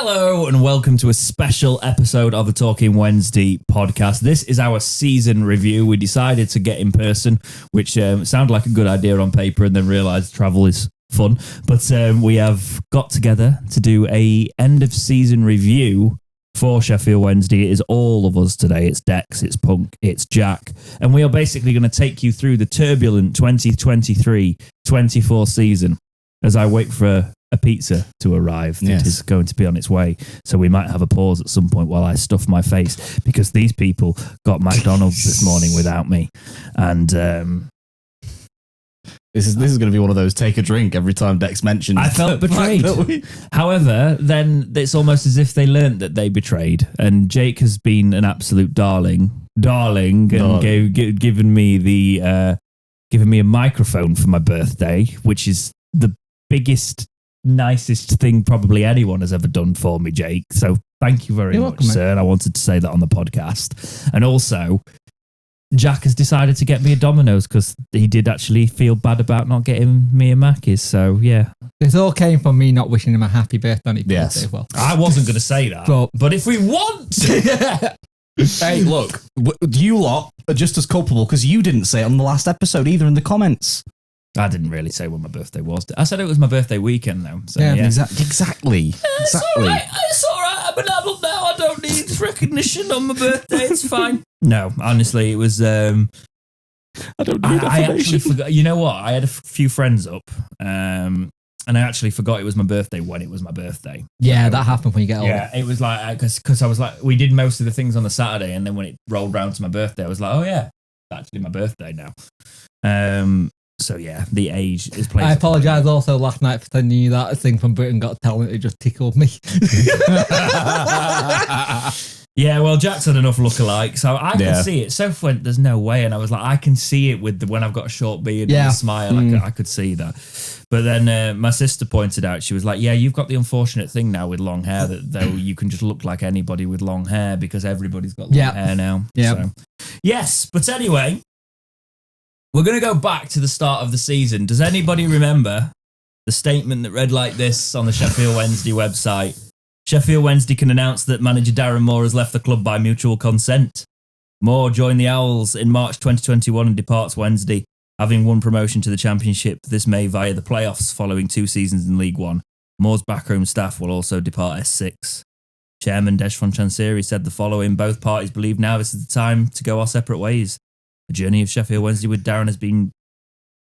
Hello and welcome to a special episode of the Talking Wednesday podcast. This is our season review. We decided to get in person, which sounded like a good idea on paper and then realised travel is fun. But we have got together to do a end of season review for Sheffield Wednesday. It is all of us today. It's Dex, it's Punk, it's Jack. And we are basically going to take you through the turbulent 2023-24 season as I wait for a pizza to arrive that is going to be on its way. So we might have a pause at some point while I stuff my face because these people got McDonald's this morning without me. And this is going to be one of those take a drink every time Dex mentions. I felt betrayed. However, then it's almost as if they learnt that they betrayed. And Jake has been an absolute darling, and given me a microphone for my birthday, which is the biggest, nicest thing probably anyone has ever done for me, Jake. So thank you very much, sir. And I wanted to say that on the podcast. And also, Jack has decided to get me a Domino's because he did actually feel bad about not getting me a Mackey's. So, yeah. This all came from me not wishing him a happy birthday on his birthday. Well, I wasn't going to say that. But if we want to... Hey, look, you lot are just as culpable because you didn't say it on the last episode either in the comments. I didn't really say when my birthday was. I said it was my birthday weekend, though. So, yeah. Exactly. It's all right. I'm an adult now. I don't need recognition on my birthday. It's fine. No, honestly, it was... I don't need I actually forgot. You know what? I had a few friends up, and I actually forgot it was my birthday when it was my birthday. Yeah, that happened when you get older. Yeah, it was like... Because I was like... We did most of the things on the Saturday, and then when it rolled round to my birthday, I was like, oh, yeah, it's actually my birthday now. So yeah, the age is playing. I apologise also last night for sending you that thing from Britain Got Talent. It just tickled me. Yeah, well, Jack's had enough lookalike, so I can see it. Soph went, there's no way, and I was like, I can see it with when I've got a short beard and a smile. I could see that. But then my sister pointed out, she was like, yeah, you've got the unfortunate thing now with long hair that though you can just look like anybody with long hair because everybody's got long hair now. Yeah. So, yes, but anyway. We're going to go back to the start of the season. Does anybody remember the statement that read like this on the Sheffield Wednesday website? Sheffield Wednesday can announce that manager Darren Moore has left the club by mutual consent. Moore joined the Owls in March 2021 and departs Wednesday, having won promotion to the Championship this May via the playoffs following 2 seasons in League One. Moore's backroom staff will also depart S6. Chairman Deshvan Chansiri said the following: both parties believe now is the time to go our separate ways. The journey of Sheffield Wednesday with Darren has been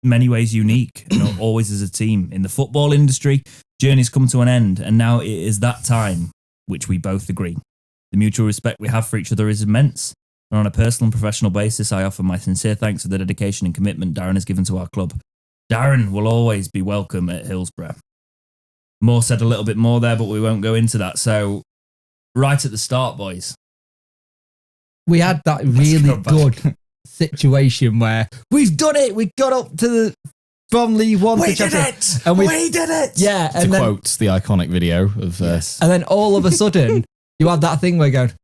in many ways unique and always as a team. In the football industry, journeys come to an end, and now it is that time, which we both agree. The mutual respect we have for each other is immense, and on a personal and professional basis, I offer my sincere thanks for the dedication and commitment Darren has given to our club. Darren will always be welcome at Hillsborough. Moore said a little bit more there, but we won't go into that. So, right at the start, boys. We had that really good situation where we've done it. We got up to from League One. We did it. And we did it. Yeah. And to quote the iconic video of and then all of a sudden you had that thing where you're going,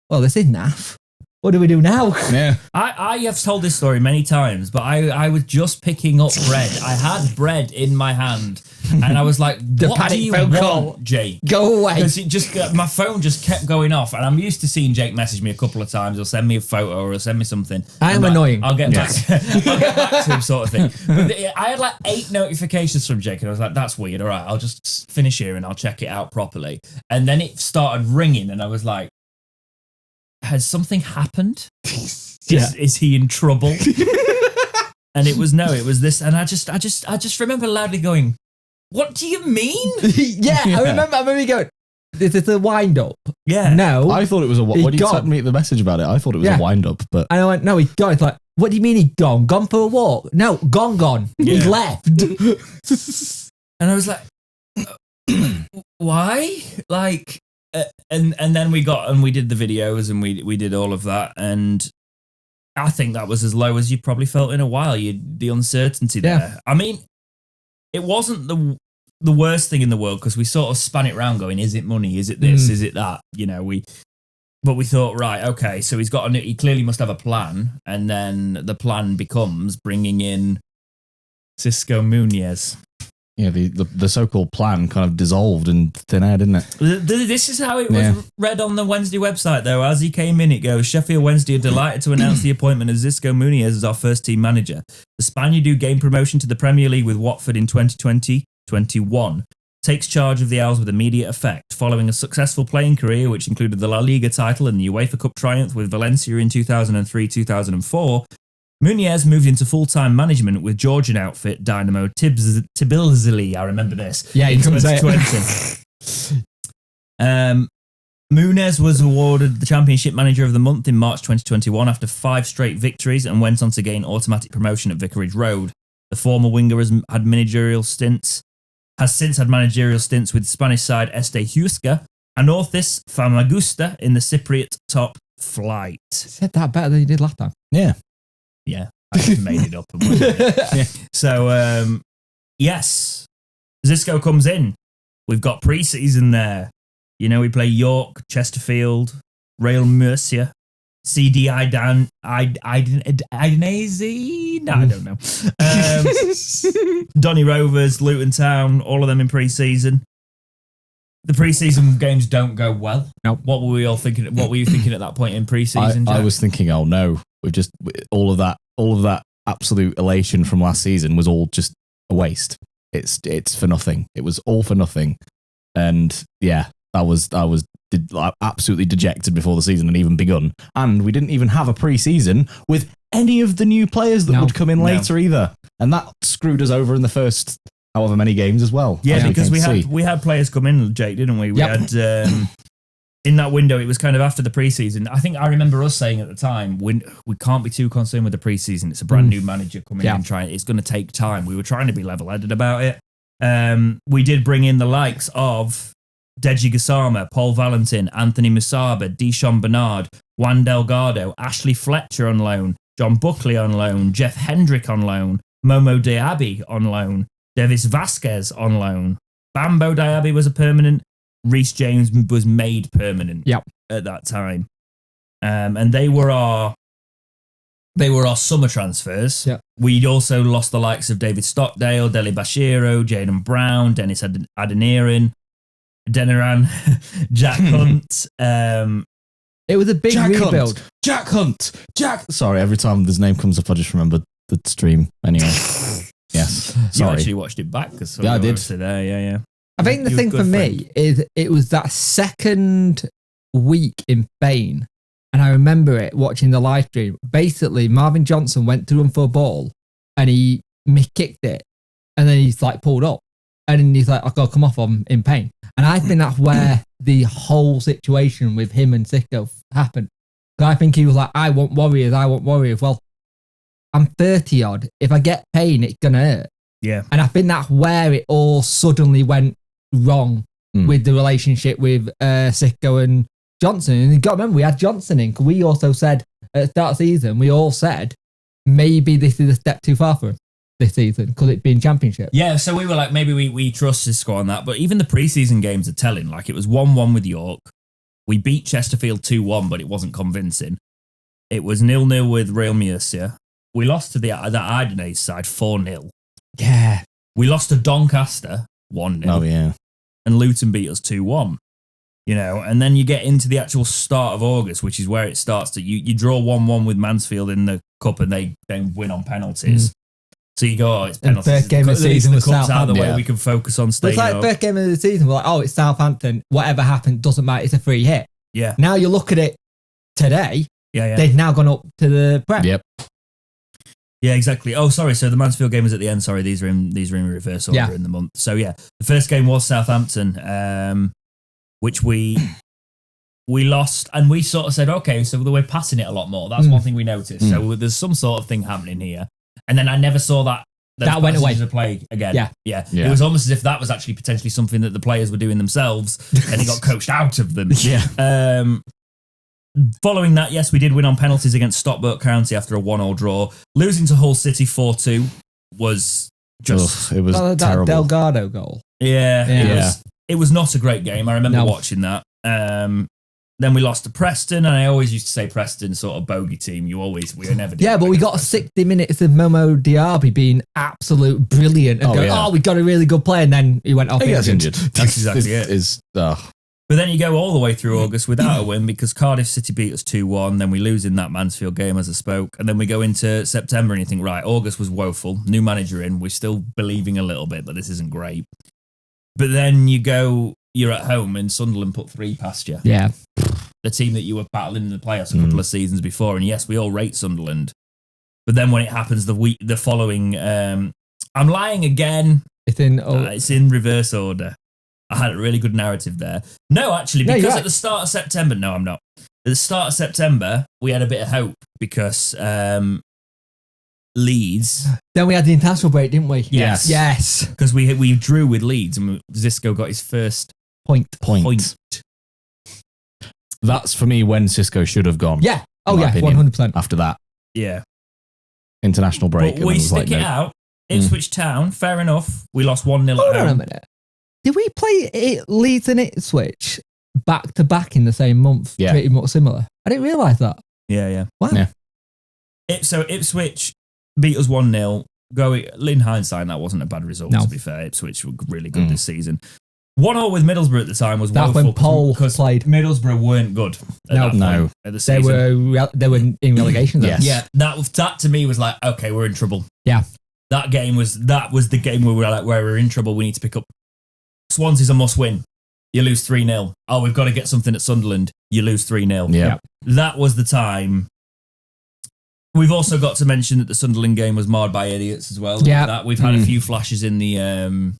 well, this is naff. What do we do now? Yeah. I have told this story many times, but I was just picking up bread. I had bread in my hand, and I was like, what do you want, Jake? Go away. Because my phone just kept going off, and I'm used to seeing Jake message me a couple of times, or send me a photo, or send me something. I am annoying. I'll get back to him sort of thing. But I had like 8 notifications from Jake, and I was like, that's weird. All right, I'll just finish here, and I'll check it out properly. And then it started ringing, and I was like, has something happened? Is he in trouble? And it was this, and I just remember loudly going, "What do you mean?" I remember going, "This is a wind up." Yeah, no, I thought it was a. When you sent me the message about it, I thought it was a wind up, but and I went, "No, he's gone." It's like, what do you mean he's gone? Gone for a walk? No, gone. Yeah. He's left. And I was like, why? Like. And then we did the videos and we did all of that, and I think that was as low as you probably felt in a while. The uncertainty there. Yeah. I mean, it wasn't the worst thing in the world because we sort of span it round, going, is it money? Is it this? Is it that? You know, but we thought, right, okay, so he clearly must have a plan, and then the plan becomes bringing in Cisco Muñez. the so-called plan kind of dissolved in thin air, didn't it? This is how it was read on the Wednesday website, though. As he came in, it goes, Sheffield Wednesday are delighted to announce the appointment of Xisco Muniz as our first team manager. The Spaniard who gained promotion to the Premier League with Watford in 2020-21 takes charge of the Owls with immediate effect. Following a successful playing career, which included the La Liga title and the UEFA Cup triumph with Valencia in 2003-2004, Muniz moved into full-time management with Georgian outfit Dynamo Tbilisi. I remember this. Yeah, in 2020. Muniz was awarded the Championship Manager of the Month in March 2021 after 5 straight victories and went on to gain automatic promotion at Vicarage Road. The former winger has since had managerial stints with Spanish side Este Huesca and Northis Famagusta in the Cypriot top flight. Said that better than you did last time. Yeah, I just made it up. And went with it. Yeah. So, yes, Xisco comes in. We've got pre-season there. You know, we play York, Chesterfield, Real Murcia, CD Idanese. No, I don't know. Donny Rovers, Luton Town, all of them in pre-season. The pre-season games don't go well. No. What were we all thinking? What were you thinking at that point in pre-season? I was thinking, oh no, all of that absolute elation from last season was all just a waste. It's for nothing. It was all for nothing. And yeah, I was absolutely dejected before the season had even begun. And we didn't even have a pre-season with any of the new players that would come in later either. And that screwed us over in the first however many games as well. Yeah, because we had players come in, Jake, didn't we? We had in that window, it was kind of after the pre-season. I think I remember us saying at the time, we can't be too concerned with the pre-season. It's a brand new manager coming in and trying. It's going to take time. We were trying to be level-headed about it. We did bring in the likes of Deji Gassama, Paul Valentin, Anthony Musaba, Dishon Bernard, Juan Delgado, Ashley Fletcher on loan, John Buckley on loan, Jeff Hendrick on loan, Momo Diaby on loan, Davis Vasquez on loan. Bambo Diaby was a permanent. Reece James was made permanent at that time. And they were our summer transfers. Yep. We'd also lost the likes of David Stockdale, Deli Bashiro, Jaden Brown, Dennis Adeniran, Deniran, Jack Hunt. It was a big rebuild. Jack Hunt. Sorry, every time his name comes up, I just remember the stream. Anyway, yes. Sorry. You actually watched it back because I did. There. Yeah. I think the thing for me is it was that second week in Spain, and I remember it watching the live stream. Basically, Marvin Johnson went to run for a ball, and he kicked it, and then he's like pulled up, and then he's like, "I gotta come off. I'm in pain." And I think that's where the whole situation with him and Xisco happened. Because I think he was like, "I want Warriors. Well, I'm 30 odd. If I get pain, it's gonna hurt." Yeah. And I think that's where it all suddenly went wrong with the relationship with Xisco and Johnson. And you got to remember, we had Johnson in, because we also said at the start of the season, we all said maybe this is a step too far for him this season because it's been championship. Yeah, so we were like, maybe we trust Xisco on that. But even the preseason games are telling. Like, it was 1-1 with York. We beat Chesterfield 2-1, but it wasn't convincing. It was 0-0 with Real Murcia. We lost to that Idanese side 4-0. Yeah. We lost to Doncaster 1-0. Oh, yeah. And Luton beat us 2-1. You know, and then you get into the actual start of August, which is where it starts to you draw 1-1 with Mansfield in the cup, and they then win on penalties. So you go, it's penalties. And first game of the season was Southampton. Out of the way, yeah. we can focus on staying. It's like up. first game of the season, we're like, oh, it's Southampton. Whatever happened doesn't matter. It's a free hit. Yeah. Now you look at it today. Yeah. They've now gone up to the Prem. Yep. Yeah, exactly. Oh, sorry. So the Mansfield game was at the end. Sorry, these are in reverse order in the month. So yeah, the first game was Southampton, which we lost, and we sort of said, okay, so we're passing it a lot more. That's one thing we noticed. So there's some sort of thing happening here, and then I never saw that went away to play again. Yeah. It was almost as if that was actually potentially something that the players were doing themselves, and it got coached out of them. Yeah. Following that, yes, we did win on penalties against Stockport County after a 1-1 draw. Losing to Hull City 4-2 was just... it was terrible. That Delgado goal. Yeah. It was not a great game. I remember watching that. Then we lost to Preston, and I always used to say Preston sort of bogey team. We were never. Yeah, but we got Preston. 60 minutes of Momo Diaby being absolute brilliant and we got a really good player, and then he went off. He gets injured. That's exactly it. But then you go all the way through August without a win because Cardiff City beat us 2-1. Then we lose in that Mansfield game, as I spoke. And then we go into September and you think, right, August was woeful. New manager in. We're still believing a little bit that this isn't great. But then you're at home and Sunderland put 3 past you. Yeah. The team that you were battling in the playoffs a couple of seasons before. And yes, we all rate Sunderland. But then when it happens the following, I'm lying again. It's in reverse order. I had a really good narrative there. No, actually, because at the start of September, no, I'm not. At the start of September, we had a bit of hope because Leeds. Then we had the international break, didn't we? Yes. Because we drew with Leeds and Xisco got his first point. That's for me when Xisco should have gone. Yeah. Oh, yeah, 100%. After that. Yeah. International break. But we stick it out. Ipswich Town, fair enough. We lost 1-0 at home. Hold on a minute. Did we play Leeds and Ipswich back to back in the same month? Yeah. Pretty much similar. I didn't realise that. Yeah. Wow. Yeah. So Ipswich beat us 1-0. In hindsight, that wasn't a bad result, to be fair. Ipswich were really good this season. 1-0 with Middlesbrough at the time was woeful. That's when Paul played. Middlesbrough weren't good at the season. They were in relegation then. Yes. Yeah, that to me was like, okay, we're in trouble. Yeah. That was the game where we were like, where we're in trouble, we need to pick up. Swansea's a must win. You lose 3-0. Oh, we've got to get something at Sunderland. You lose 3-0. Yeah. That was the time. We've also got to mention that the Sunderland game was marred by idiots as well. Yeah. That we've had a few flashes in the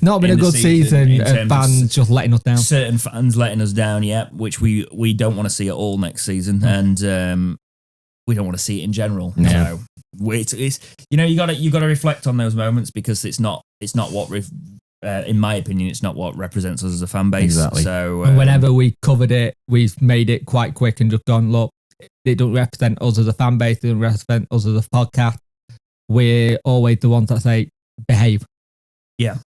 not been a good season of fans just letting us down. Certain fans letting us down, which we don't want to see at all next season. And we don't want to see it in general. No. So it's you got to reflect on those moments because it's not what in my opinion, it's not what represents us as a fan base. Exactly. So and whenever we covered it, we've made it quite quick and just gone, look, it doesn't represent us as a fan base, it doesn't represent us as a podcast. We're always the ones that say, behave. Yeah.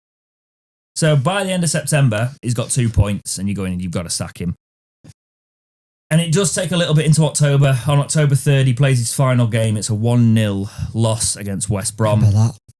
So by the end of September, he's got 2 points and you're going, you've got to sack him. And it does take a little bit into October. On October 3rd, he plays his final game. It's a 1-0 loss against West Brom.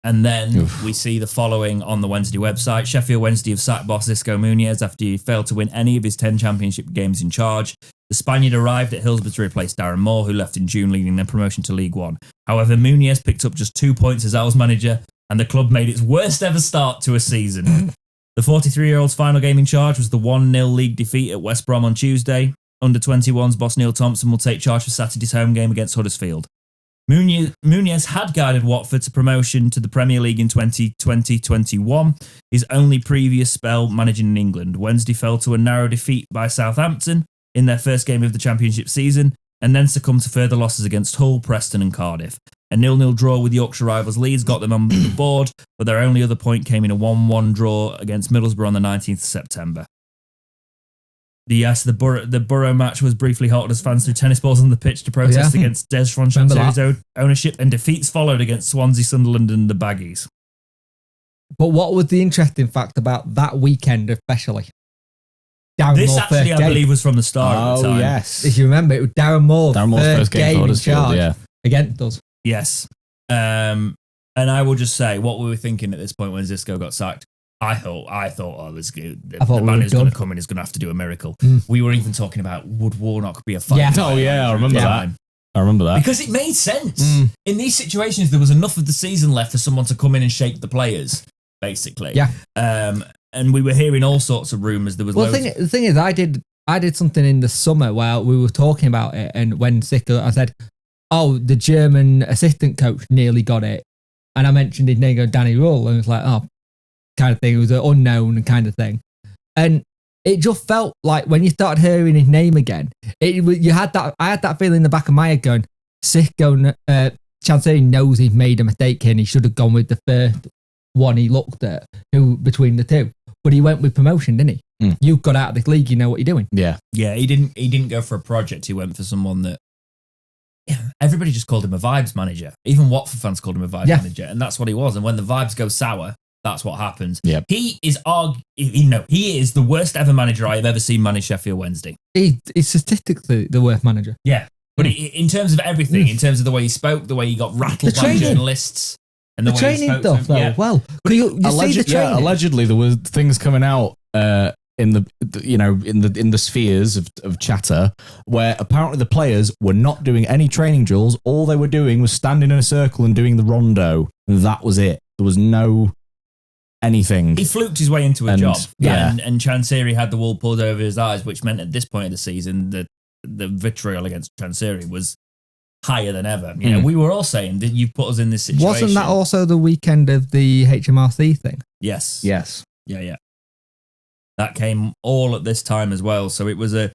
And then we see the following on the Wednesday website. Sheffield Wednesday have sacked boss Xisco Muñoz after he failed to win any of his 10 championship games in charge. The Spaniard arrived at Hillsborough to replace Darren Moore, who left in June, leading their promotion to League One. However, Muñoz picked up just 2 points as Al's manager, and the club made its worst ever start to a season. The 43-year-old's final game in charge was the 1-0 league defeat at West Brom on Tuesday. Under 21's boss Neil Thompson will take charge for Saturday's home game against Huddersfield. Muñoz had guided Watford to promotion to the Premier League in 2020-21, his only previous spell managing in England. Wednesday fell to a narrow defeat by Southampton in their first game of the Championship season, and then succumbed to further losses against Hull, Preston and Cardiff. A 0-0 draw with Yorkshire rivals Leeds got them on the board, but their only other point came in a 1-1 draw against Middlesbrough on the 19th of September. The Borough match was briefly halted as fans threw tennis balls on the pitch to protest against Des Fonchantier's ownership, and defeats followed against Swansea, Sunderland and the Baggies. But what was the interesting fact about that weekend especially? This actually, I believe, was from the start of the time. Yes. If you remember, it was Darren Moore's first game in charge. Yeah. Against us. Yes. And I will just say what we were thinking at this point when Xisco got sacked. I thought the man who's going to come in is going to have to do a miracle. We were even talking about, would Warnock be a fighter? Yeah. Oh, yeah, I remember that. I remember that. Because it made sense. In these situations, there was enough of the season left for someone to come in and shape the players, basically. Yeah. And we were hearing all sorts of rumours. There was the thing is, I did something in the summer while we were talking about it, and when Xisco, I said, oh, the German assistant coach nearly got it. And I mentioned his name, Danny Rule, and it's like, oh, kind of thing. It was an unknown kind of thing. And it just felt like when you started hearing his name again, I had that feeling in the back of my head going, Xisco, Chancery knows he's made a mistake here and he should have gone with the first one he looked at between the two. But he went with promotion, didn't he? You got out of this league, you know what you're doing. Yeah. Yeah, he didn't go for a project. He went for someone that everybody just called him a vibes manager. Even Watford fans called him a vibes manager. And that's what he was. And when the vibes go sour, That's what happens. Yep. He is he is the worst ever manager I have ever seen manage Sheffield Wednesday. He's statistically the worst manager. Yeah. But in terms of everything, in terms of the way he spoke, the way he got rattled by journalists, and the way training he spoke stuff, to them, though. Well, you see the training. Yeah, allegedly there were things coming out in the spheres of chatter where apparently the players were not doing any training drills. All they were doing was standing in a circle and doing the rondo. And that was it. There was no anything. He fluked his way into a job. Yeah. And Chansiri had the wool pulled over his eyes, which meant at this point of the season that the vitriol against Chansiri was higher than ever. You know, we were all saying that you've put us in this situation. Wasn't that also the weekend of the HMRC thing? Yes. Yeah. That came all at this time as well. So it was a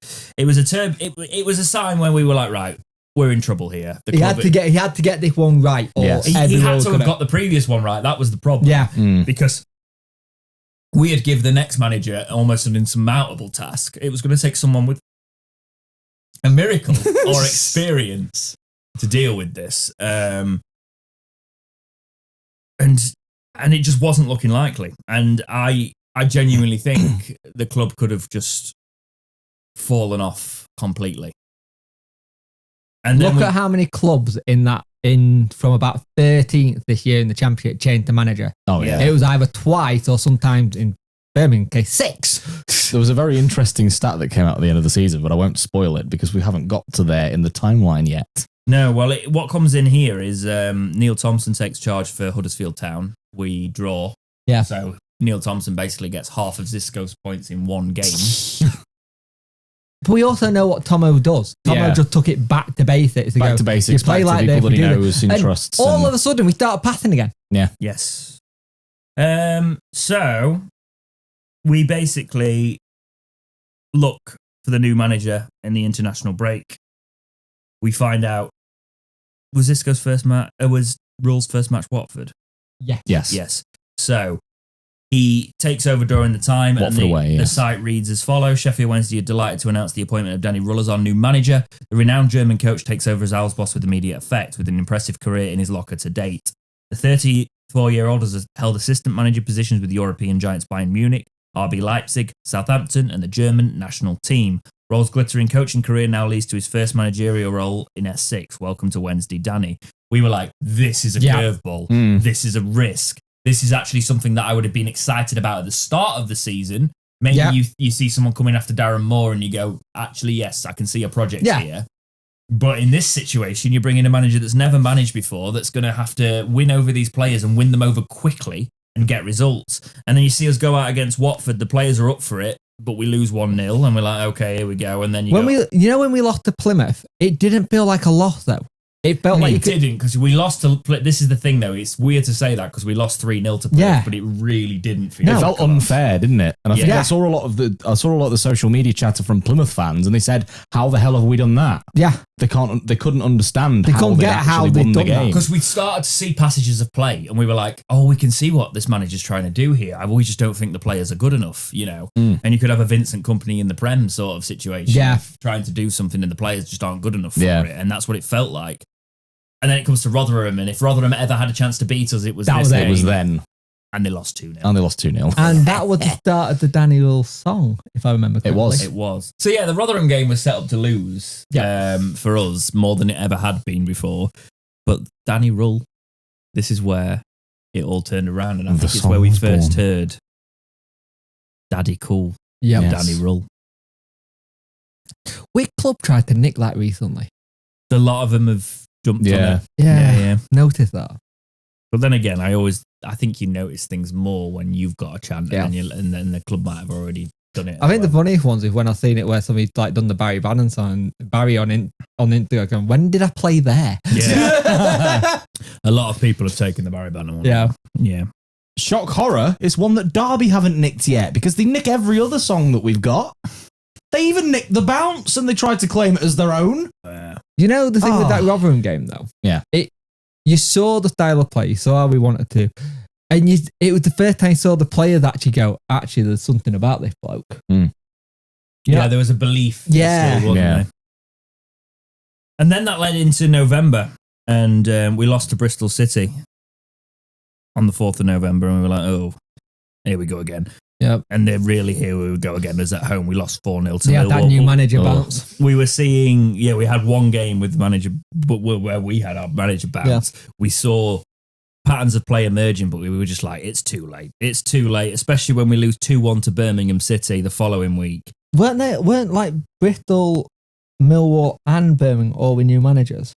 sign when we were like, right, we're in trouble here. He had to get this one right. Or he had to have got the previous one right. That was the problem. Yeah. Because we had given the next manager almost an insurmountable task. It was going to take someone with a miracle or experience to deal with this. And it just wasn't looking likely. And I genuinely think the club could have just fallen off completely. And look at how many clubs from about 13th this year in the Championship changed the manager. Oh yeah, it was either twice or sometimes in Birmingham case 6. There was a very interesting stat that came out at the end of the season, but I won't spoil it because we haven't got to there in the timeline yet. No, well, what comes in here is Neil Thompson takes charge for Huddersfield Town. We draw. Yeah. So Neil Thompson basically gets half of Xisco's points in one game. But we also know what Tomo does. Tomo just took it back to basics. Back to basics, back to people that he knows and trusts. All of a sudden, we start passing again. Yeah. Yes. So we basically look for the new manager in the international break. We find out, was Xisco's first match? Was Rule's first match Watford? Yes. So he takes over during the time, Watford and the site reads as follows. Sheffield Wednesday are delighted to announce the appointment of Danny Rull as our new manager. The renowned German coach takes over as Owls boss with immediate effect, with an impressive career in his locker to date. The 34-year-old has held assistant manager positions with European giants Bayern Munich, RB Leipzig, Southampton, and the German national team. Rull's glittering coaching career now leads to his first managerial role in S6. Welcome to Wednesday, Danny. We were like, this is a curveball. This is a risk. This is actually something that I would have been excited about at the start of the season. Maybe you see someone coming after Darren Moore and you go, actually, yes, I can see a project here. But in this situation, you're bringing a manager that's never managed before, that's going to have to win over these players and win them over quickly and get results. And then you see us go out against Watford. The players are up for it, but we lose 1-0 and we're like, okay, here we go. And then when we lost to Plymouth, it didn't feel like a loss though. It felt like it didn't, because we lost to. This is the thing, though. It's weird to say that because we lost 3-0 to Plymouth, but it really didn't feel. It felt unfair, didn't it? And I think I saw a lot of the social media chatter from Plymouth fans, and they said, "How the hell have we done that?" Yeah, they couldn't understand. They couldn't get how they won the game because we started to see passages of play, and we were like, "Oh, we can see what this manager's trying to do here. We just don't think the players are good enough, you know." And you could have a Vincent Kompany in the Prem sort of situation, trying to do something, and the players just aren't good enough for it, and that's what it felt like. And then it comes to Rotherham, and if Rotherham ever had a chance to beat us, it was then. And they lost 2-0. And that was the start of the Daniel song, if I remember correctly. It was. So yeah, the Rotherham game was set up to lose for us more than it ever had been before. But Danny Rull, this is where it all turned around, and I think it's where we first heard Daddy Cool. Danny Rull. Which club tried to nick that recently? A lot of them have jumped on it. Yeah. Notice that. But then again, I think you notice things more when you've got a chant and then the club might have already done it. I think the funniest ones is when I've seen it where somebody's like done the Barry Bannon song, Barry on Instagram going, when did I play there? Yeah. A lot of people have taken the Barry Bannon one. Yeah. Shock horror is one that Derby haven't nicked yet because they nick every other song that we've got. They even nicked The Bounce and they tried to claim it as their own. You know the thing with that Rotherham game though? Yeah. You saw the style of play, you saw how we wanted to. And it was the first time you saw the players actually go, actually, there's something about this bloke. Yeah, there was a belief. Yeah. Still, wasn't there? And then that led into November, and we lost to Bristol City on the 4th of November, and we were like, oh, Here we go again. Yep. And they're really here we go again. As at home, we lost 4-0 to Millwall. That new manager bounce. We were seeing, we had one game with the manager, but where we had our manager bounce. Yeah. We saw patterns of play emerging, but we were just like, it's too late. It's too late, especially when we lose 2-1 to Birmingham City the following week. Weren't like Bristol, Millwall and Birmingham all with new managers?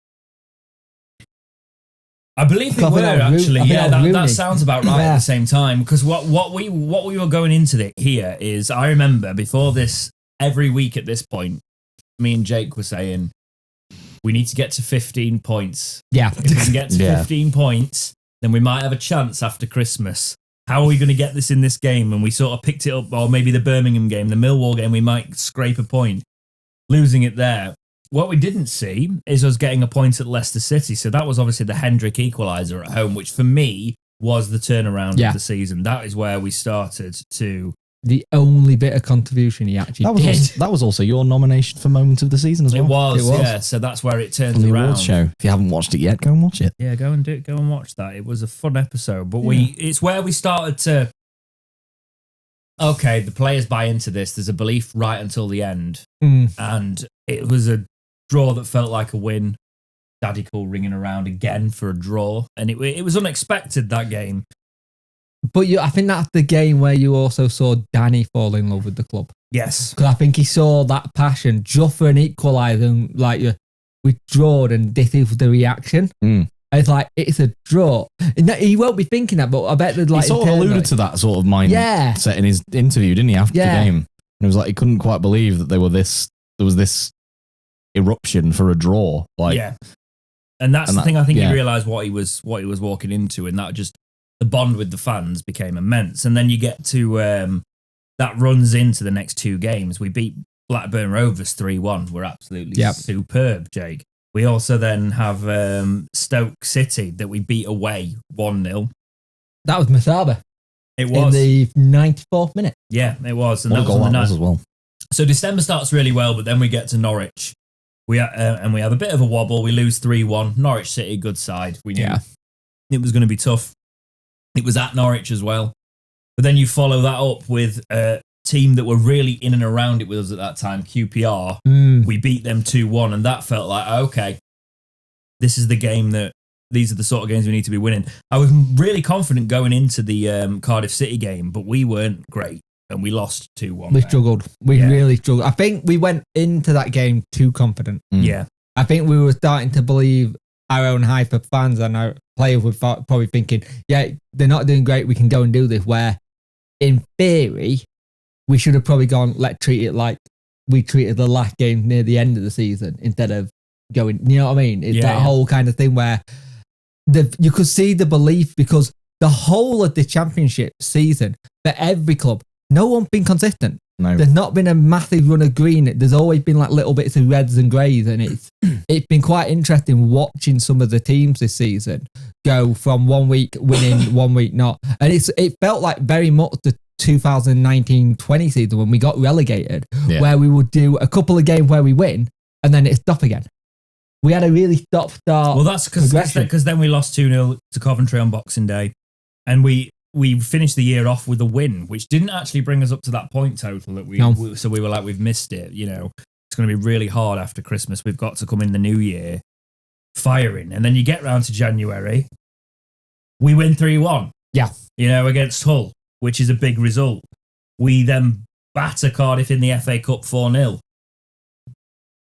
I believe they were actually. That sounds about right at the same time. Because what we were going into here is, I remember before this, every week at this point, me and Jake were saying, we need to get to 15 points. Yeah. If we can get to 15 points, then we might have a chance after Christmas. How are we going to get this in this game? And we sort of picked it up, or maybe the Birmingham game, the Millwall game, we might scrape a point. Losing it there. What we didn't see is us getting a point at Leicester City. So that was obviously the Hendrick equaliser at home, which for me was the turnaround of the season. That is where we started to... The only bit of contribution he actually did. That was also your nomination for Moment of the Season as well. It was. Yeah. So that's where it turns around. On the awards show. If you haven't watched it yet, go and watch it. Yeah, go and do it. Go and watch that. It was a fun episode. But it's where we started to... Okay, the players buy into this. There's a belief right until the end. And it was a draw that felt like a win. Daddy Cool ringing around again for a draw. And it was unexpected, that game. But I think that's the game where you also saw Danny fall in love with the club. Yes. Because I think he saw that passion just for an equaliser, and like we drawed and this is the reaction. It's like, it's a draw. And he won't be thinking that, but I bet there's like... He sort of alluded to that sort of mindset in his interview, didn't he, after the game? And it was like, he couldn't quite believe that there was this eruption for a draw. And that's the thing. I think he realised what he was walking into, and that just... The bond with the fans became immense. And then you get to... that runs into the next two games. We beat Blackburn Rovers 3-1. We're absolutely superb, Jake. We also then have Stoke City that we beat away 1-0. That was Masaba. It was. In the 94th minute. Yeah, it was. And that was on the night as well. So December starts really well, but then we get to Norwich. And we have a bit of a wobble. We lose 3-1. Norwich City, good side. We knew it was going to be tough. It was at Norwich as well. But then you follow that up with a team that were really in and around it with us at that time, QPR. We beat them 2-1, and that felt like, okay, this is the game these are the sort of games we need to be winning. I was really confident going into the Cardiff City game, but we weren't great, and we lost 2-1. We struggled. We really struggled. I think we went into that game too confident. Yeah. I think we were starting to believe our own hyper fans and our players were probably thinking, they're not doing great, we can go and do this, where in theory, we should have probably gone, let's treat it like we treated the last game near the end of the season instead of going, you know what I mean? It's that whole kind of thing where you could see the belief, because the whole of the championship season for every club, no one's been consistent. No. There's not been a massive run of green. There's always been like little bits of reds and greys, and it's been quite interesting watching some of the teams this season go from 1 week winning, 1 week not. And it felt like very much the 2019-20 season when we got relegated, where we would do a couple of games where we win and then it's stop again. We had a really stop-start. Well, that's because then we lost 2-0 to Coventry on Boxing Day, and we finished the year off with a win, which didn't actually bring us up to that point total that so we were like, we've missed it. You know, it's going to be really hard after Christmas. We've got to come in the new year firing, and then you get round to January, we win 3-1. Yeah, you know, against Hull, which is a big result. We then batter Cardiff in the FA Cup 4-0.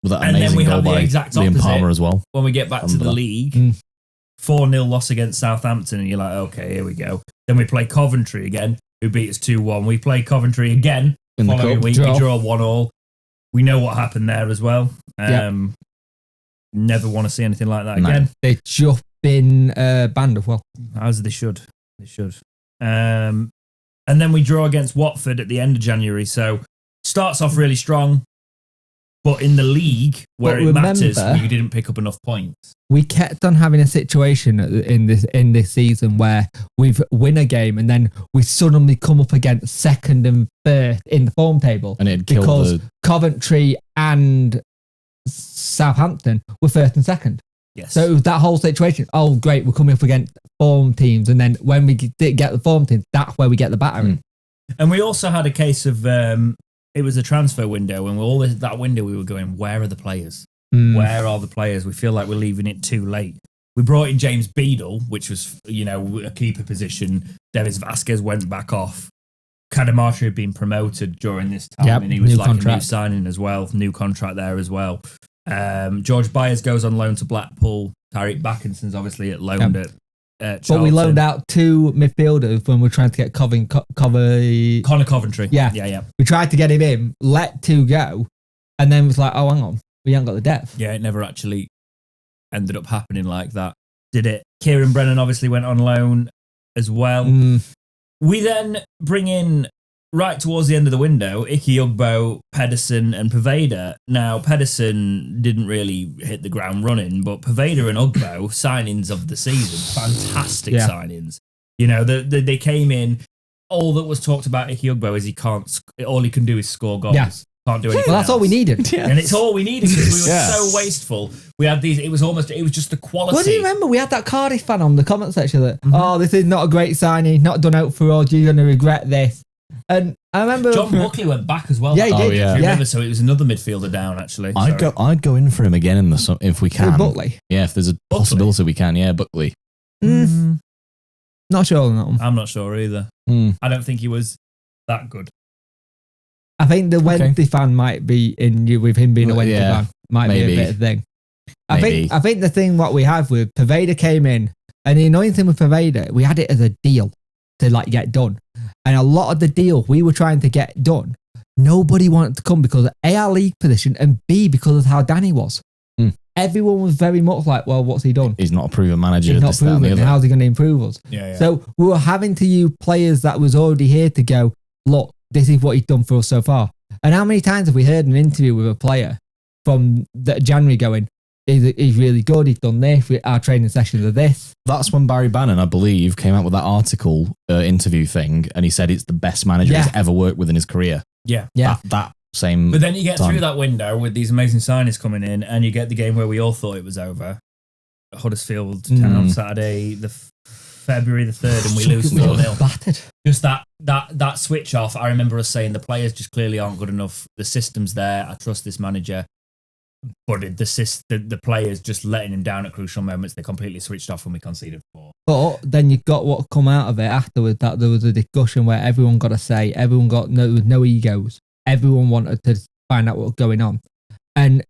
And then we have the exact opposite Liam Palmer as well. When we get back to the league, 4-0 loss against Southampton, and you're like, okay, here we go. Then we play Coventry again, who beat us 2-1. We play Coventry again in the following week. We draw 1-1. We know what happened there as well. Never want to see anything like that again. They've just been banned as well. As they should. They should. And then we draw against Watford at the end of January. So starts off really strong. But in the league, where it matters, we didn't pick up enough points. We kept on having a situation in this season where we've win a game and then we suddenly come up against second and third in the form table. And it because Coventry and Southampton were first and second. Yes. So it was that whole situation. Oh, great, we're coming up against form teams. And then when we did get the form teams, that's where we get the battering. And we also had a case of it was a transfer window, and that window we were going, where are the players? Where are the players? We feel like we're leaving it too late. We brought in James Beadle, which was, a keeper position. Davis Vasquez went back off. Cadamartri had been promoted during this time, and he was a new signing as well. New contract there as well. George Byers goes on loan to Blackpool. Tariq Backinson's obviously at loan at Charlton. But we loaned out 2 midfielders when we were trying to get Connor Coventry. Yeah. We tried to get him in, let 2 go, and then was like, oh, hang on, we haven't got the depth. Yeah, it never actually ended up happening like that, did it? Kieran Brennan obviously went on loan as well. We then bring in, right towards the end of the window, Ike Ugbo, Pedersen and Poveda. Now, Pedersen didn't really hit the ground running, but Poveda and Ugbo, signings of the season, fantastic signings. They came in, all that was talked about Ike Ugbo is all he can do is score goals. Yeah. Can't do anything. Well, that's all we needed. And it's all we needed because we were so wasteful. We had these, it was just the quality. Well, do you remember we had that Cardiff fan on the comment section that, this is not a great signing, not done out for us, you're going to regret this. And I remember John Buckley went back as well. Yeah, he did. Yeah. Remember, so it was another midfielder down actually. I'd go in for him again in the if we can. Buckley. Yeah, if there's a possibility we can. Yeah, Buckley. Not sure on that one. I'm not sure either. I don't think he was that good. I think the Wednesday fan might be in you with him being a Wednesday fan. Might be a bit of thing. I think the thing what we have with Poveda came in, and the annoying thing with Poveda, we had it as a deal to get done. And a lot of the deal we were trying to get done, nobody wanted to come because of A, our league position, and B, because of how Danny was. Everyone was very much like, well, what's he done? He's not a proven manager. He's not proven. How's he going to improve us? Yeah. So we were having to use players that was already here to go, look, this is what he's done for us so far. And how many times have we heard an interview with a player from January going, he's really good, he's done this, our training sessions are this. That's when Barry Bannon, I believe, came out with that article interview thing, and he said it's the best manager he's ever worked with in his career. Yeah. That same But then you get time. through that window with these amazing signings coming in, and you get the game where we all thought it was over. Huddersfield Town, Saturday, February the 3rd, and we lose 4-0. Battered. Just that switch off. I remember us saying the players just clearly aren't good enough. The system's there. I trust this manager. But the players just letting him down at crucial moments. They completely switched off when we conceded 4. But then you got what come out of it afterwards, that there was a discussion where everyone got a say. Everyone got no egos. Everyone wanted to find out what was going on. And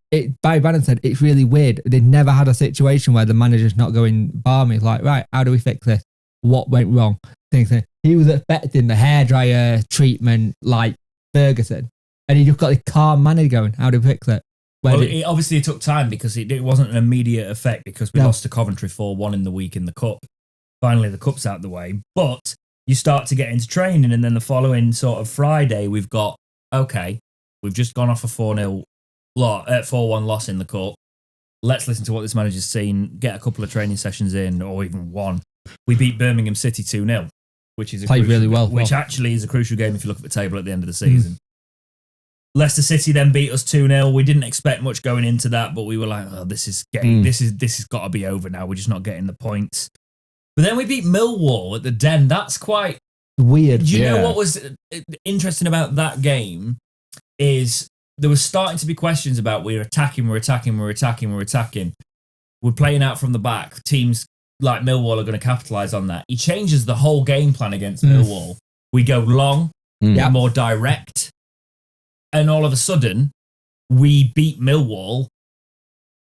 Barry Bannon said it's really weird. They'd never had a situation where the manager's not going balmy. Like, right, how do we fix this? What went wrong? Things. He was expecting the hairdryer treatment like Ferguson, and he just got the calm manager going. How do we fix it? It obviously took time because it wasn't an immediate effect because we lost to Coventry 4-1 in the week in the cup. Finally, the cup's out of the way, but you start to get into training, and then the following sort of Friday, we've got we've just gone off a 4-1 loss in the cup. Let's listen to what this manager's seen. Get a couple of training sessions in, or even one. We beat Birmingham City 2-0, which is played really well. Which actually is a crucial game if you look at the table at the end of the season. Leicester City then beat us 2-0. We didn't expect much going into that, but we were like, "Oh, this has got to be over now. We're just not getting the points." But then we beat Millwall at the Den. That's quite weird. Do you know what was interesting about that game is there was starting to be questions about we're attacking. We're playing out from the back. Teams like Millwall are going to capitalise on that. He changes the whole game plan against Millwall. We go long, more direct, and all of a sudden, we beat Millwall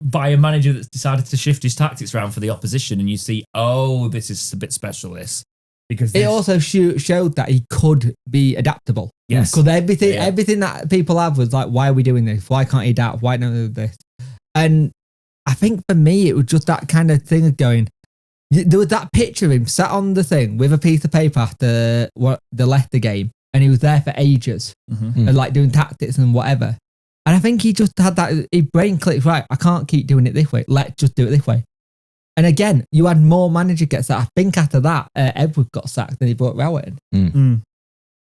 by a manager that's decided to shift his tactics around for the opposition. And you see, this is a bit special, this. Because it also showed that he could be adaptable. Yes. Because everything that people have was like, why are we doing this? Why can't he adapt? Why don't we do this? And I think for me, it was just that kind of thing of going, there was that picture of him sat on the thing with a piece of paper after the Leicester game, and he was there for ages and like doing tactics and whatever. And I think he just had that, his brain clicked, right, I can't keep doing it this way. Let's just do it this way. And again, you had more manager get sacked. I think after that, Edward got sacked and he brought Rowett in.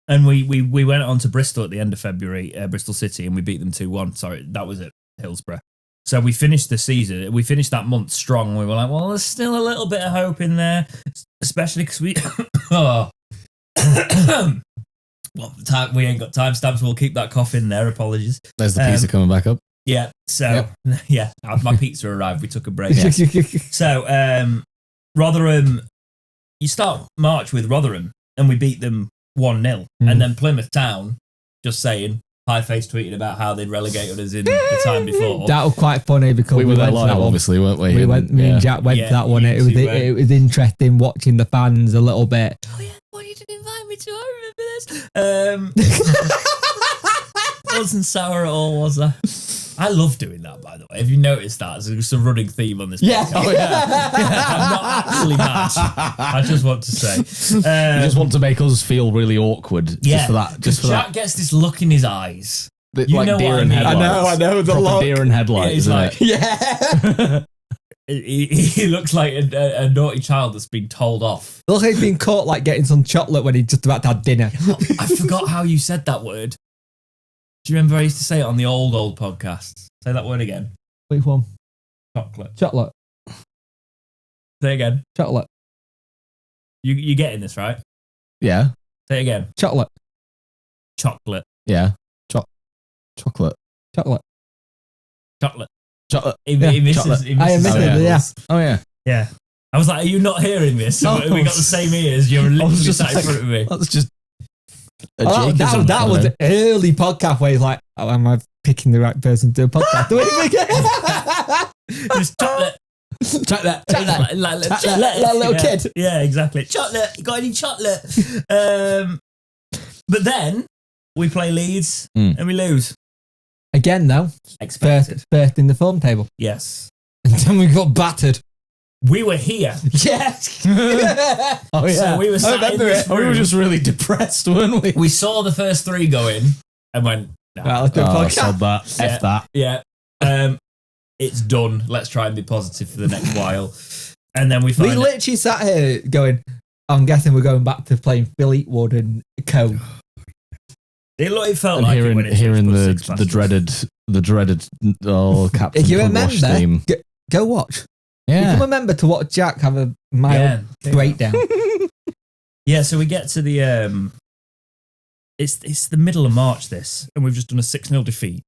And we went on to Bristol at the end of February, Bristol City, and we beat them 2-1. Sorry, that was at Hillsborough. So we finished the season, we finished that month strong. We were like, well, there's still a little bit of hope in there, especially because we Well, we ain't got timestamps. We'll keep that cough in there. Apologies. There's the pizza coming back up. Yeah. So, my pizza arrived. We took a break. So, Rotherham, you start March with Rotherham, and we beat them 1-0. And then Plymouth Town, just saying, Pieface tweeted about how they'd relegated us in the time before. That was quite funny because we were there live, obviously, weren't we? Me and Jack went to that one. It was interesting watching the fans a little bit. Oh yeah, well, you didn't invite me to. I remember this. Wasn't sour at all, was I? I love doing that, by the way. Have you noticed that? It's a running theme on this podcast. Oh, yeah. I'm not actually mad. I just want to say. You just want to make us feel really awkward. Just for that. Just for Jack that. gets this look in his eyes. You like know deer and headlights. I know. The proper look. Deer and headlights. He's like, yeah. He looks like a naughty child that's been told off. Look, he's been caught like getting some chocolate when he's just about to have dinner. I forgot how you said that word. Do you remember I used to say it on the old podcasts? Say that word again. Which one? Chocolate. Chocolate. Say it again. Chocolate. You getting this, right? Yeah. Say it again. Chocolate. Chocolate. Yeah. Chocolate. Chocolate. Chocolate. He misses. Chocolate. He misses. Oh yeah. Yeah. I was like, are you not hearing this? No. We got the same ears. You're literally just sat in like, front of me. That's just. That was the early podcast where he's like, oh, am I picking the right person to do a podcast? Just chocolate. Chocolate. Like little kid. Yeah, exactly. Chocolate. You got any chocolate? But then we play Leeds and we lose. Again, though. Expected. First in the form table. Yes. And then we got battered. We were here. Yes. Oh yeah. So we were sat in this room. We were just really depressed, weren't we? We saw the first three go in and went, nah. Well, let's do a podcast. Sod that. F that. Yeah. It's done. Let's try and be positive for the next while. And then we literally sat here going, I'm guessing we're going back to playing Fleetwood and Co. It felt and like hearing, it when hearing the dreaded Captain If you Pugwash remember, theme. Go watch. Yeah. You can remember to watch Jack have a mild breakdown. Yeah, so we get to the it's the middle of March this, and we've just done a 6-0 defeat.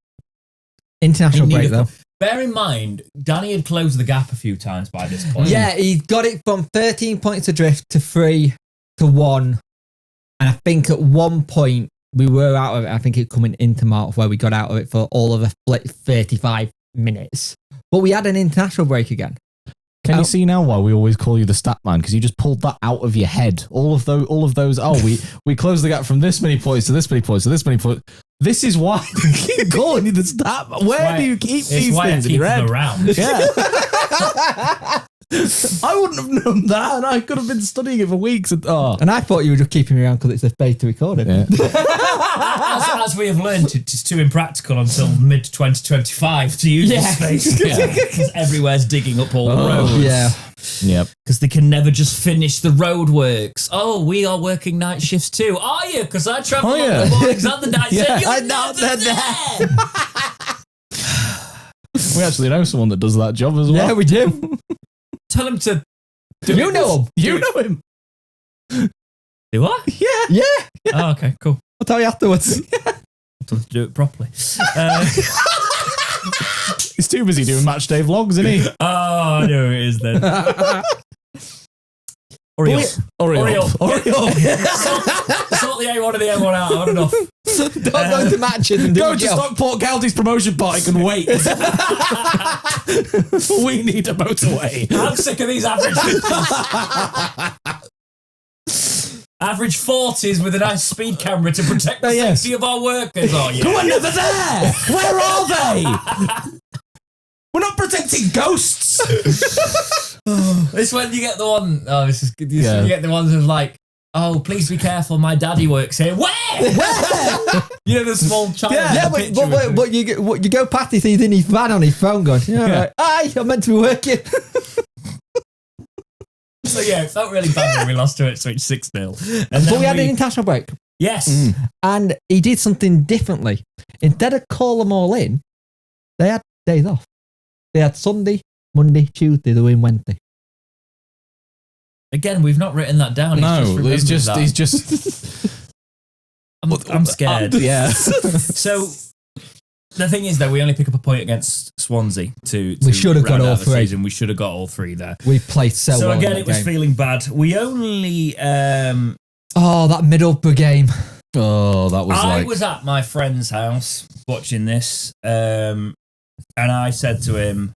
International break though. Bear in mind, Danny had closed the gap a few times by this point. Yeah, he got it from 13 points adrift to 3 to 1. And I think at one point we were out of it. I think it coming into March where we got out of it for all of the 35 minutes. But we had an international break again. Can you see now why we always call you the stat man? Because you just pulled that out of your head. All of those. Oh, we closed the gap from this many points to this many points to this many points. This is why we keep calling you the stat man. Where do you keep these things in your head? Around. Yeah. I wouldn't have known that, and I could have been studying it for weeks. And I thought you were just keeping me around because it's a space to record it. Yeah. as we have learned, it's too impractical until mid-2025 to use this space. Because everywhere's digging up all the roads. Yeah. Yep. Because they can never just finish the road works. Oh, we are working night shifts too. Are you? Because I travel on the mornings and the nights. Yeah, so I know that. We actually know someone that does that job as well. Yeah, we do. Tell him to do You know him. You know him. Do I? Yeah. Oh, okay, cool. I'll tell you afterwards. To do it properly. He's too busy doing match day vlogs, isn't he? Oh, I know who it is then. Hurry up. Sort the A1 and the M1 out. I've had enough. Don't go to matches and go to Stockport County's promotion party and wait. We need a motorway. I'm sick of these average 40s with a nice speed camera to protect the safety of our workers. Oh, yeah. We're never there. Where are they? We're not protecting ghosts. This when you get the one. Oh, this is good. You get the ones of like, oh, please be careful. My daddy works here. Where? You know the small child. Yeah, but you go past, he's in his van on his phone going, like, hi, I'm meant to be working. So yeah, it felt really bad when we lost to Ipswich 6-0. But we had an international break. Yes. And he did something differently. Instead of call them all in, they had days off. They had Sunday, Monday, Tuesday, they were in Wednesday. Again, we've not written that down. No, he's just. I'm scared. Yeah. So the thing is, though, we only pick up a point against Swansea to we should have got all the three. Season. We should have got all three there. We played so well. Again, it was feeling bad. We only. That Middlesbrough game. Oh, that was I was at my friend's house watching this, and I said to him,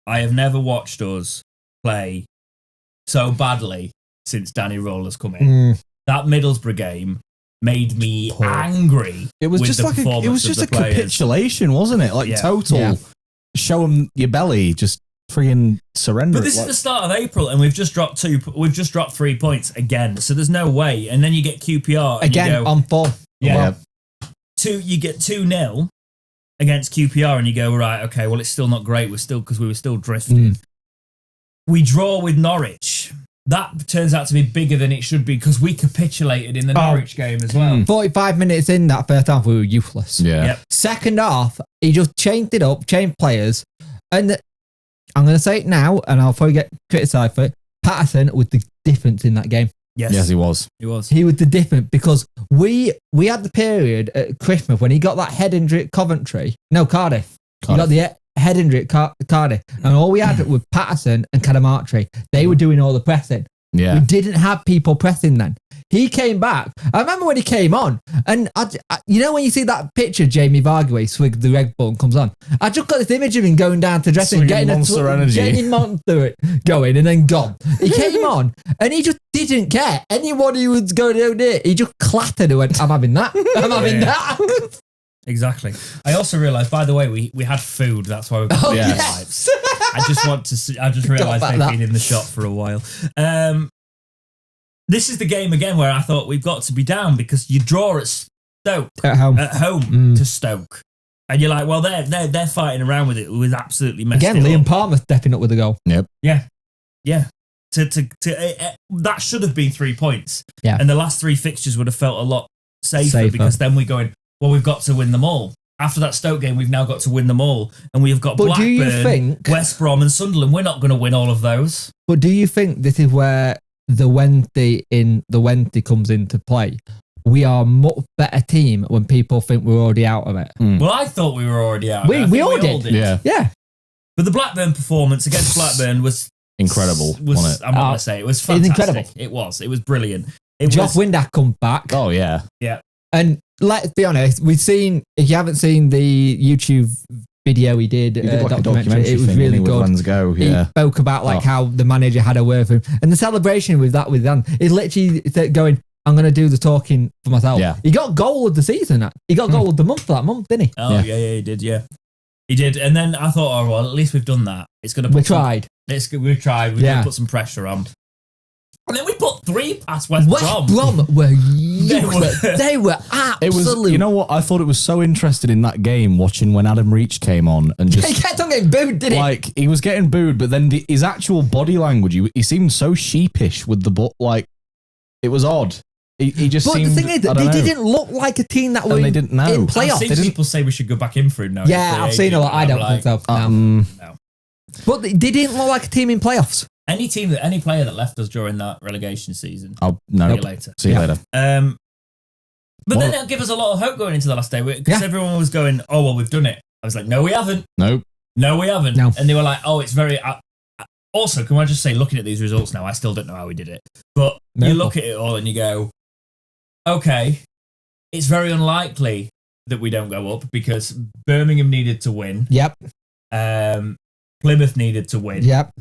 I have never watched us play so badly since Danny Roller's come in. That Middlesbrough game made me angry. It was just like a capitulation, wasn't it? Like total show them your belly, just friggin' surrender. But this is the start of April, and we've just dropped 3 points again. So there's no way. And then you get QPR again and you go, on 4. Yeah, you get 2-0 against QPR, and you go, right, okay, well, it's still not great. Because we were still drifting. We draw with Norwich. That turns out to be bigger than it should be because we capitulated in the Norwich game as well. 45 minutes in that first half, we were useless. Yeah. Yep. Second half, he just changed it up, changed players, and I'm going to say it now, and I'll probably get criticised for it. Patterson was the difference in that game. Yes, he was. He was. He was the difference because we had the period at Christmas when he got that head injury at Cardiff. He got the head injury at Cardiff, and all we had was Patterson and Cadamartri. They were doing all the pressing. Yeah. We didn't have people pressing then. He came back. I remember when he came on, and you know when you see that picture of Jamie Vardy where he swigs the Red Bull and comes on, I just got this image of him going down to dressing, getting Monster energy, getting Monster going, and then gone. He came on, and he just didn't care. Anyone who was going down there, he just clattered and went, I'm having that. I'm having that. Exactly. I also realised, by the way, we had food. That's why we've got lives. I just realised they've been in the shop for a while. This is the game again where I thought we've got to be down because you draw at Stoke at home to Stoke, and you're like, well, they're fighting around with it. It was absolutely messed again. Liam Palmer stepping up with the goal. Yep. Yeah. That should have been 3 points. Yeah. And the last 3 fixtures would have felt a lot safer. Because then we're going, well, we've got to win them all. After that Stoke game, we've now got to win them all. And we've got Blackburn, West Brom and Sunderland. We're not going to win all of those. But do you think this is where the Wednesday comes into play? We are a much better team when people think we're already out of it. Well, I thought we were already out of it. We all did. Yeah. But the Blackburn performance against Blackburn was incredible, wasn't it? I'm not going to say it was fantastic. It was incredible. It was brilliant. Josh Windass come back. Oh, yeah. Yeah. And let's be honest, if you haven't seen the YouTube video he did like documentary, it was really good. He spoke about how the manager had a word for him. And the celebration with Dan is literally going, I'm going to do the talking for myself. Yeah. He got goal of the season. He got goal of the month for that month, didn't he? Oh, yeah, he did, yeah. He did. And then I thought, oh, well, at least we've done that. It's going to We tried. We've tried. We're going to put some pressure on. And then we put 3 past West Brom. West Brom were useless. They were absolute. You know what? I thought it was so interesting in that game watching when Adam Reach came on and just. He kept on getting booed, didn't he? Like, he was getting booed, but then his actual body language, he seemed so sheepish with the butt. Like, it was odd. He just seemed. But the thing is, they didn't look like a team that were they didn't know. in playoffs. I've seen people say we should go back in for him now. Yeah, I've seen a lot. I don't think so. No. But they didn't look like a team in playoffs. Any player that left us during that relegation season. Oh, no. See you later. See you later. But then it'll give us a lot of hope going into the last day because everyone was going, oh, well, we've done it. I was like, no, we haven't. No, we haven't. No. And they were like, oh, it's very... also, can I just say, looking at these results now, I still don't know how we did it. But you look at it all and you go, okay, it's very unlikely that we don't go up because Birmingham needed to win. Yep. Plymouth needed to win. Yep.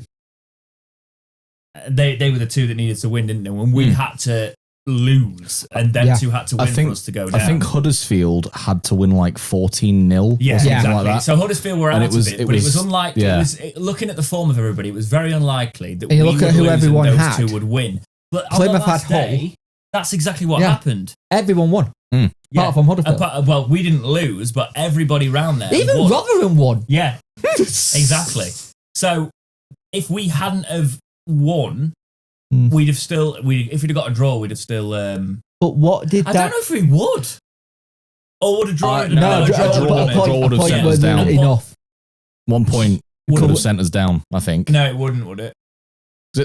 They were the 2 that needed to win, didn't they? When we had to lose, and them 2 had to win for us to go down. I think Huddersfield had to win like 14-0. Yeah, exactly. Like that. So Huddersfield were out of it, but it was unlikely. Yeah. It was, looking at the form of everybody, it was very unlikely that we would lose and those 2 would win. But Plymouth on the last day, that's exactly what happened. Everyone won. Apart from Huddersfield. Well, we didn't lose, but everybody around there even won. Rotherham won. Yeah, exactly. So if we hadn't have won, we'd have still. If we'd have got a draw, we'd have still. But what did I don't know if we would. Or would a draw? A draw would have sent us down. Enough. 1 point could have sent us down. I think. No, it wouldn't, would it?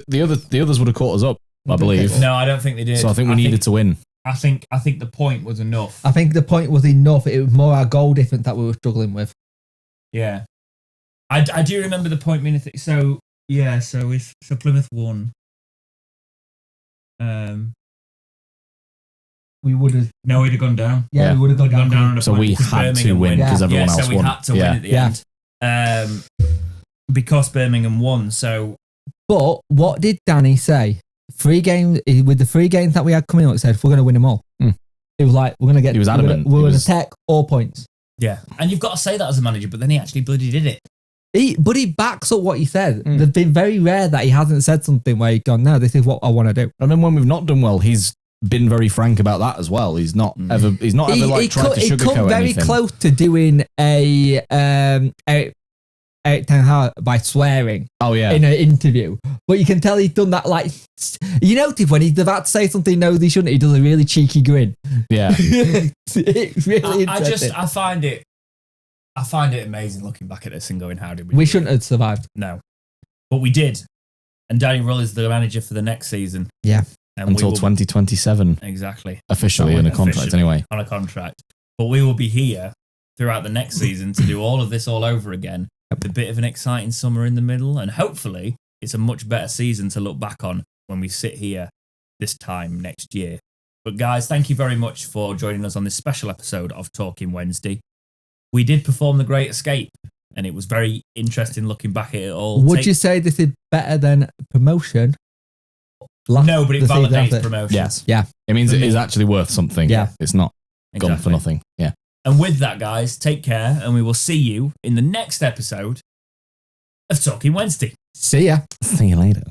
The others would have caught us up. I believe. No, I don't think they did. So I think we needed to win. I think the point was enough. I think the point was enough. It was more our goal difference that we were struggling with. Yeah. I do remember the point being so Plymouth won. We would have. No, we'd have gone down. Yeah, we would have gone down on a so point we had to win because everyone else won. So we had to win at the end. Because Birmingham won. So, but what did Danny say? 3 games with the 3 games that we had coming up. It said we're going to win them all. It was like we're going to get. He was adamant. We're going to take all points. Yeah, and you've got to say that as a manager, but then he actually bloody did it. He backs up what he said. There's been very rare that he hasn't said something where he's gone, no, this is what I want to do. And then when we've not done well, he's been very frank about that as well. He's not ever tried to sugarcoat anything. He come very close to doing a Eric Ten Hag by swearing. Oh yeah, in an interview, but you can tell he's done that. Like, you notice when he's about to say something he knows he shouldn't, he does a really cheeky grin. Yeah, it's really interesting. I find it amazing looking back at this and going, how did we? We shouldn't have survived. No, but we did. And Danny Rull is the manager for the next season. Yeah, and until 2027. Exactly, officially in a contract anyway. On a contract, but we will be here throughout the next season to do all of this all over again. A bit of an exciting summer in the middle, and hopefully it's a much better season to look back on when we sit here this time next year. But guys, thank you very much for joining us on this special episode of Talking Wednesday. We did perform The Great Escape, and it was very interesting looking back at it all. Would you say this is better than promotion? No, but it validates promotion. Yes. Yeah. It means it is actually worth something. Yeah. It's not gone for nothing. Yeah. And with that, guys, take care, and we will see you in the next episode of Talking Wednesday. See ya. See you later.